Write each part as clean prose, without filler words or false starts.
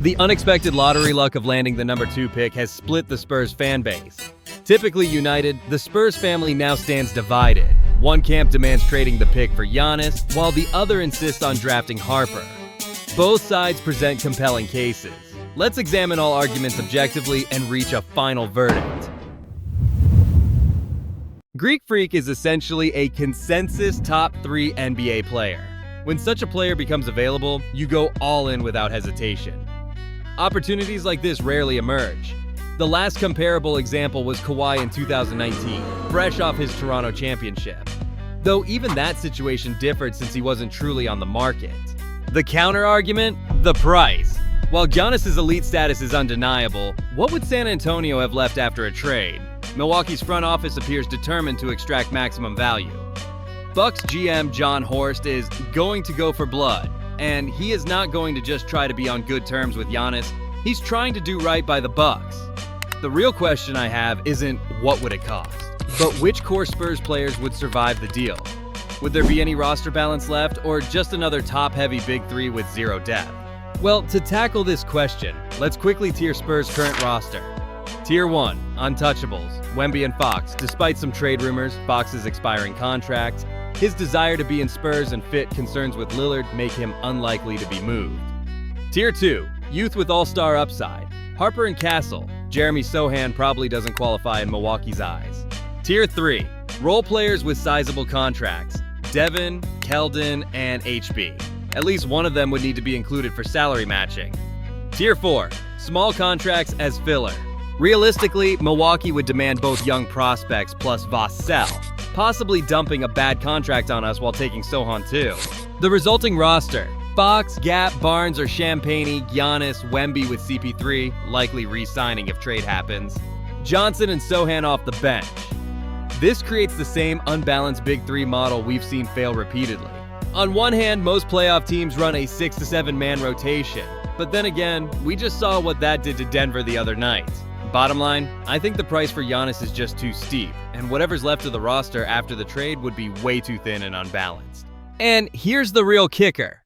The unexpected lottery luck of landing the number 2 pick has split the Spurs fan base. Typically united, the Spurs family now stands divided. One camp demands trading the pick for Giannis, while the other insists on drafting Harper. Both sides present compelling cases. Let's examine all arguments objectively and reach a final verdict. Greek Freak is essentially a consensus top 3 NBA player. When such a player becomes available, you go all in without hesitation. Opportunities like this rarely emerge. The last comparable example was Kawhi in 2019, fresh off his Toronto championship. Though even that situation differed since he wasn't truly on the market. The counter-argument? The price. While Giannis' elite status is undeniable, what would San Antonio have left after a trade? Milwaukee's front office appears determined to extract maximum value. Bucks GM John Horst is going to go for blood, and he is not going to just try to be on good terms with Giannis. He's trying to do right by the Bucks. The real question I have isn't what would it cost, but which core Spurs players would survive the deal? Would there be any roster balance left, or just another top-heavy big three with zero depth? Well, to tackle this question, let's quickly tier Spurs' current roster. Tier 1, Untouchables, Wemby and Fox. Despite some trade rumors, Fox's expiring contract, his desire to be in Spurs and fit concerns with Lillard make him unlikely to be moved. Tier 2, Youth with all-star upside, Harper and Castle. Jeremy Sohan probably doesn't qualify in Milwaukee's eyes. Tier 3, role players with sizable contracts, Devin, Keldon, and HB. At least one of them would need to be included for salary matching. Tier 4, small contracts as filler. Realistically, Milwaukee would demand both young prospects plus Vassell, possibly dumping a bad contract on us while taking Sohan too. The resulting roster: Fox, Gap, Barnes or Champagny, Giannis, Wemby with CP3, likely re-signing if trade happens, Johnson and Sohan off the bench. This creates the same unbalanced Big Three model we've seen fail repeatedly. On one hand, most playoff teams run a 6 to 7 man rotation, but then again, we just saw what that did to Denver the other night. Bottom line, I think the price for Giannis is just too steep, and whatever's left of the roster after the trade would be way too thin and unbalanced. And here's the real kicker.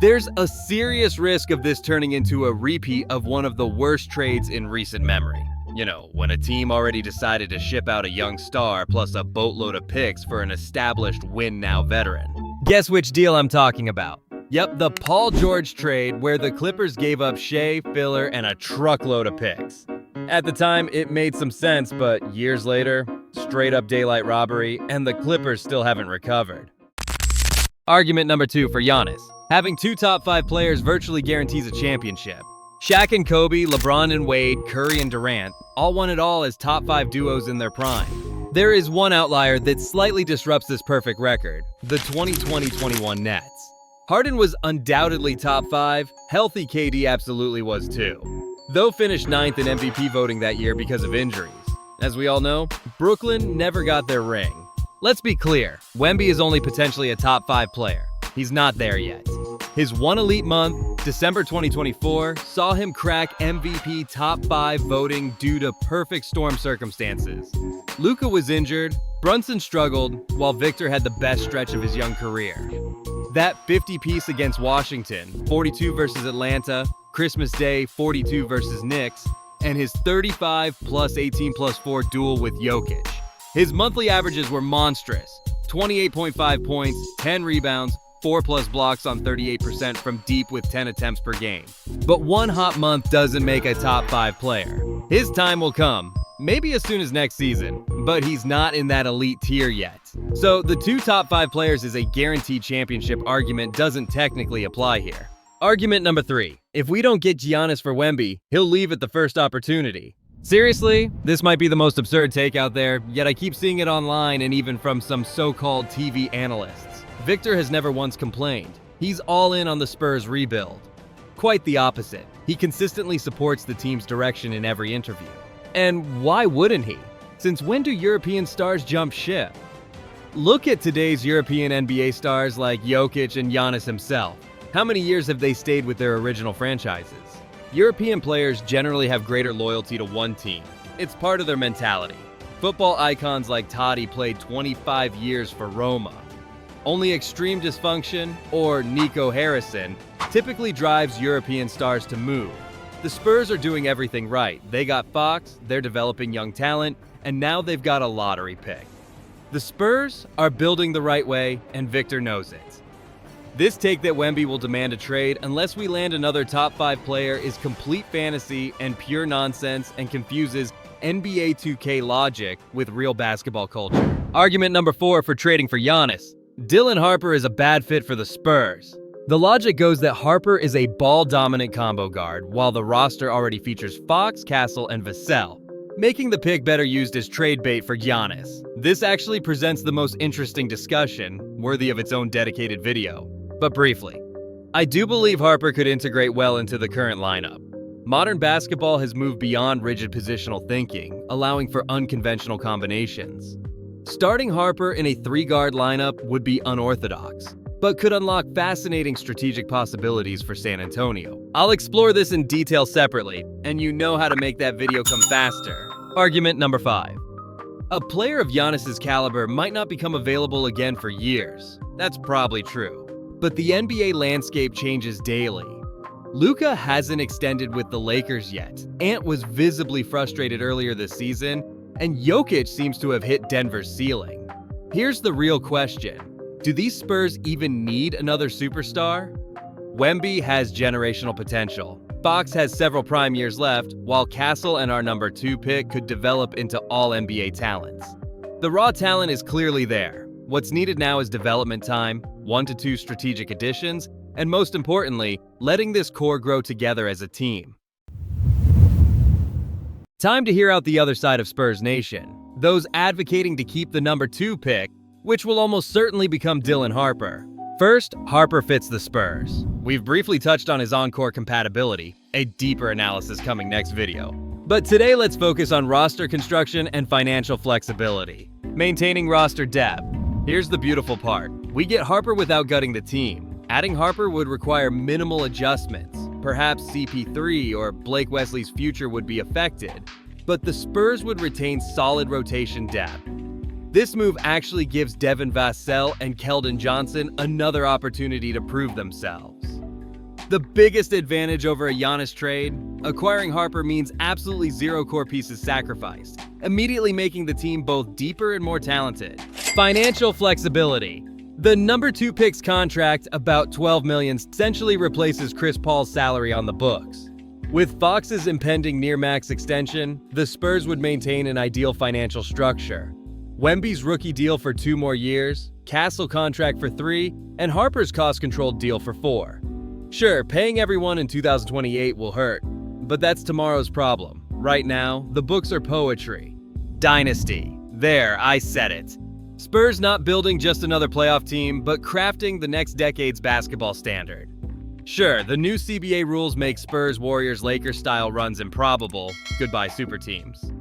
There's a serious risk of this turning into a repeat of one of the worst trades in recent memory. You know, when a team already decided to ship out a young star plus a boatload of picks for an established win-now veteran. Guess which deal I'm talking about? Yep, the Paul George trade where the Clippers gave up Shea, Filler, and a truckload of picks. At the time, it made some sense, but years later, straight up daylight robbery, and the Clippers still haven't recovered. Argument number 2 for Giannis. Having 2 top 5 players virtually guarantees a championship. Shaq and Kobe, LeBron and Wade, Curry and Durant, all won it all as top 5 duos in their prime. There is one outlier that slightly disrupts this perfect record: the 2020-21 Nets. Harden was undoubtedly top 5, healthy KD absolutely was too, though finished 9th in MVP voting that year because of injuries. As we all know, Brooklyn never got their ring. Let's be clear, Wemby is only potentially a top 5 player. He's not there yet. His one elite month, December 2024, saw him crack MVP top 5 voting due to perfect storm circumstances. Luka was injured, Brunson struggled, while Victor had the best stretch of his young career. That 50-piece against Washington, 42 versus Atlanta, Christmas Day, 42 versus Knicks, and his 35 plus 18 plus 4 duel with Jokic. His monthly averages were monstrous: 28.5 points, 10 rebounds, 4 plus blocks on 38% from deep with 10 attempts per game. But one hot month doesn't make a top 5 player. His time will come, maybe as soon as next season, but he's not in that elite tier yet. So the 2 top 5 players is a guaranteed championship argument doesn't technically apply here. Argument number 3. If we don't get Giannis for Wemby, he'll leave at the first opportunity. Seriously, this might be the most absurd take out there, yet I keep seeing it online and even from some so-called TV analysts. Victor has never once complained. He's all in on the Spurs rebuild. Quite the opposite. He consistently supports the team's direction in every interview. And why wouldn't he? Since when do European stars jump ship? Look at today's European NBA stars like Jokic and Giannis himself. How many years have they stayed with their original franchises? European players generally have greater loyalty to one team. It's part of their mentality. Football icons like Totti played 25 years for Roma. Only extreme dysfunction, or Nico Harrison, typically drives European stars to move. The Spurs are doing everything right. They got Fox, they're developing young talent, and now they've got a lottery pick. The Spurs are building the right way, and Victor knows it. This take that Wemby will demand a trade unless we land another top 5 player is complete fantasy and pure nonsense and confuses NBA 2K logic with real basketball culture. Argument number 4 for trading for Giannis. Dylan Harper is a bad fit for the Spurs. The logic goes that Harper is a ball-dominant combo guard, while the roster already features Fox, Castle, and Vassell, making the pick better used as trade bait for Giannis. This actually presents the most interesting discussion, worthy of its own dedicated video. But briefly, I do believe Harper could integrate well into the current lineup. Modern basketball has moved beyond rigid positional thinking, allowing for unconventional combinations. Starting Harper in a 3-guard lineup would be unorthodox, but could unlock fascinating strategic possibilities for San Antonio. I'll explore this in detail separately, and you know how to make that video come faster. Argument number 5. A player of Giannis's caliber might not become available again for years. That's probably true. But the NBA landscape changes daily. Luka hasn't extended with the Lakers yet. Ant was visibly frustrated earlier this season, and Jokic seems to have hit Denver's ceiling. Here's the real question. Do these Spurs even need another superstar? Wemby has generational potential. Fox has several prime years left, while Castle and our number 2 pick could develop into all-NBA talents. The raw talent is clearly there. What's needed now is development time, 1 to 2 strategic additions, and most importantly, letting this core grow together as a team. Time to hear out the other side of Spurs Nation, those advocating to keep the number 2 pick, which will almost certainly become Dylan Harper. First, Harper fits the Spurs. We've briefly touched on his on-court compatibility, a deeper analysis coming next video. But today let's focus on roster construction and financial flexibility. Maintaining roster depth. Here's the beautiful part. We get Harper without gutting the team. Adding Harper would require minimal adjustments. Perhaps CP3 or Blake Wesley's future would be affected, but the Spurs would retain solid rotation depth. This move actually gives Devin Vassell and Keldon Johnson another opportunity to prove themselves. The biggest advantage over a Giannis trade, acquiring Harper means absolutely 0 core pieces sacrificed, immediately making the team both deeper and more talented. Financial flexibility. The number 2 pick's contract, about $12 million, essentially replaces Chris Paul's salary on the books. With Fox's impending near-max extension, the Spurs would maintain an ideal financial structure. Wemby's rookie deal for 2 more years, Castle contract for 3, and Harper's cost-controlled deal for 4. Sure, paying everyone in 2028 will hurt, but that's tomorrow's problem. Right now, the books are poetry. Dynasty. There, I said it. Spurs not building just another playoff team, but crafting the next decade's basketball standard. Sure, the new CBA rules make Spurs, Warriors, Lakers style runs improbable. Goodbye super teams.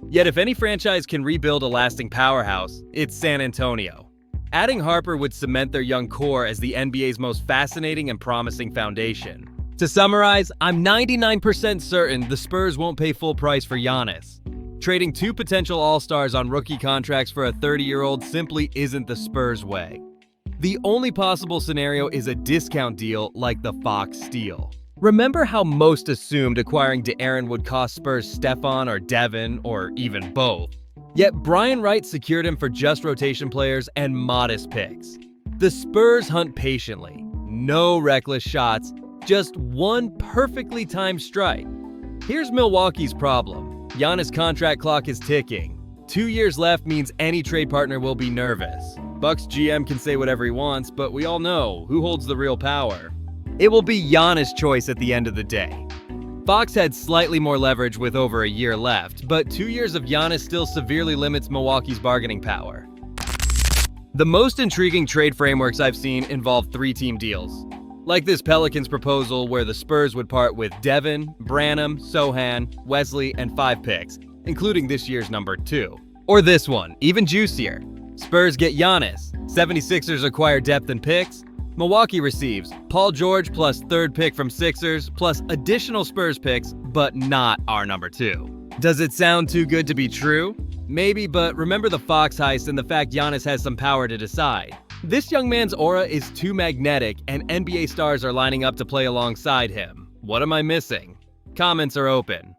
Yet if any franchise can rebuild a lasting powerhouse, it's San Antonio. Adding Harper would cement their young core as the NBA's most fascinating and promising foundation. To summarize, I'm 99% certain the Spurs won't pay full price for Giannis. Trading 2 potential all-stars on rookie contracts for a 30-year-old simply isn't the Spurs way. The only possible scenario is a discount deal like the Fox deal. Remember how most assumed acquiring De'Aaron would cost Spurs Stefan or Devin, or even both? Yet Brian Wright secured him for just rotation players and modest picks. The Spurs hunt patiently. No reckless shots, just one perfectly timed strike. Here's Milwaukee's problem. Giannis' contract clock is ticking. 2 years left means any trade partner will be nervous. Bucks GM can say whatever he wants, but we all know who holds the real power. It will be Giannis' choice at the end of the day. Fox had slightly more leverage with over a year left, but 2 years of Giannis still severely limits Milwaukee's bargaining power. The most intriguing trade frameworks I've seen involve 3-team deals. Like this Pelicans proposal where the Spurs would part with Devin, Branham, Sohan, Wesley, and 5 picks, including this year's number 2. Or this one, even juicier. Spurs get Giannis, 76ers acquire depth and picks, Milwaukee receives Paul George plus 3rd pick from Sixers plus additional Spurs picks, but not our number 2. Does it sound too good to be true? Maybe, but remember the Fox heist and the fact Giannis has some power to decide. This young man's aura is too magnetic, and NBA stars are lining up to play alongside him. What am I missing? Comments are open.